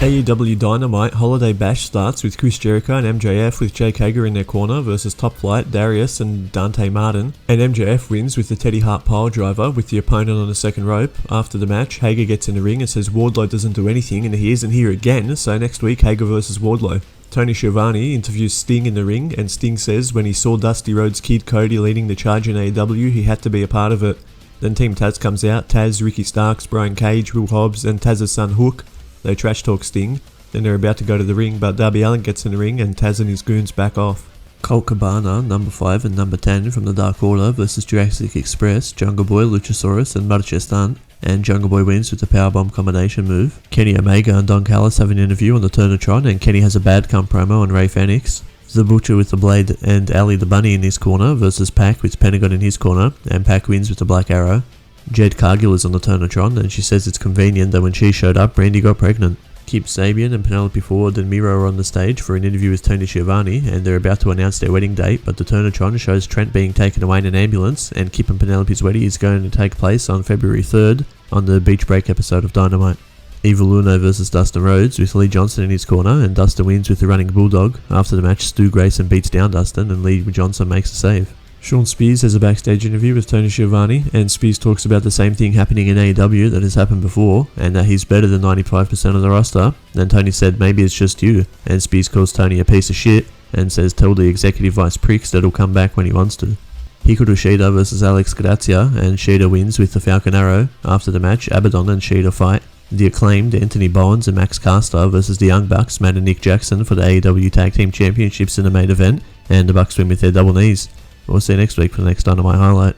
AEW Dynamite Holiday Bash starts with Chris Jericho and MJF with Jake Hager in their corner versus Top Flight, Darius and Dante Martin, and MJF wins with the Teddy Hart piledriver with the opponent on the second rope. After the match, Hager gets in the ring and says Wardlow doesn't do anything and he isn't here again, so next week Hager versus Wardlow. Tony Schiavone interviews Sting in the ring, and Sting says when he saw Dusty Rhodes' Kid Cody leading the charge in AEW, he had to be a part of it. Then Team Taz comes out, Taz, Ricky Starks, Brian Cage, Will Hobbs and Taz's son Hook. They trash talk Sting, then they're about to go to the ring, but Darby Allin gets in the ring and Taz and his goons back off. Colt Cabana, number 5 and number 10 from the Dark Order versus Jurassic Express, Jungle Boy, Luchasaurus and Marchestan, and Jungle Boy wins with the powerbomb combination move. Kenny Omega and Don Callis have an interview on the Turnatron, and Kenny has a bad cum promo on Ray Phoenix. The Butcher with the Blade and Ali the Bunny in his corner versus Pac with Pentagon in his corner, and Pac wins with the Black Arrow. Jade Cargill is on the Turnatron, and she says it's convenient that when she showed up, Brandy got pregnant. Kip Sabian and Penelope Ford and Miro are on the stage for an interview with Tony Schiavone, and they're about to announce their wedding date, but the Turnatron shows Trent being taken away in an ambulance, and Kip and Penelope's wedding is going to take place on February 3rd on the Beach Break episode of Dynamite. Evil Uno versus Dustin Rhodes with Lee Johnson in his corner, and Dustin wins with the running bulldog. After the match, Stu Grayson beats down Dustin and Lee Johnson makes a save. Sean Spears has a backstage interview with Tony Schiavone, and Spears talks about the same thing happening in AEW that has happened before, and that he's better than 95% of the roster. Then Tony said maybe it's just you, and Spears calls Tony a piece of shit, and says tell the executive vice pricks that he'll come back when he wants to. Hikaru Shida versus Alex Grazia, and Shida wins with the Falcon Arrow. After the match, Abaddon and Shida fight. The Acclaimed, Anthony Bowens and Max Caster versus the Young Bucks, Matt and Nick Jackson for the AEW Tag Team Championships in the main event, and the Bucks win with their double knees. We'll see you next week for the next Dynamite highlight.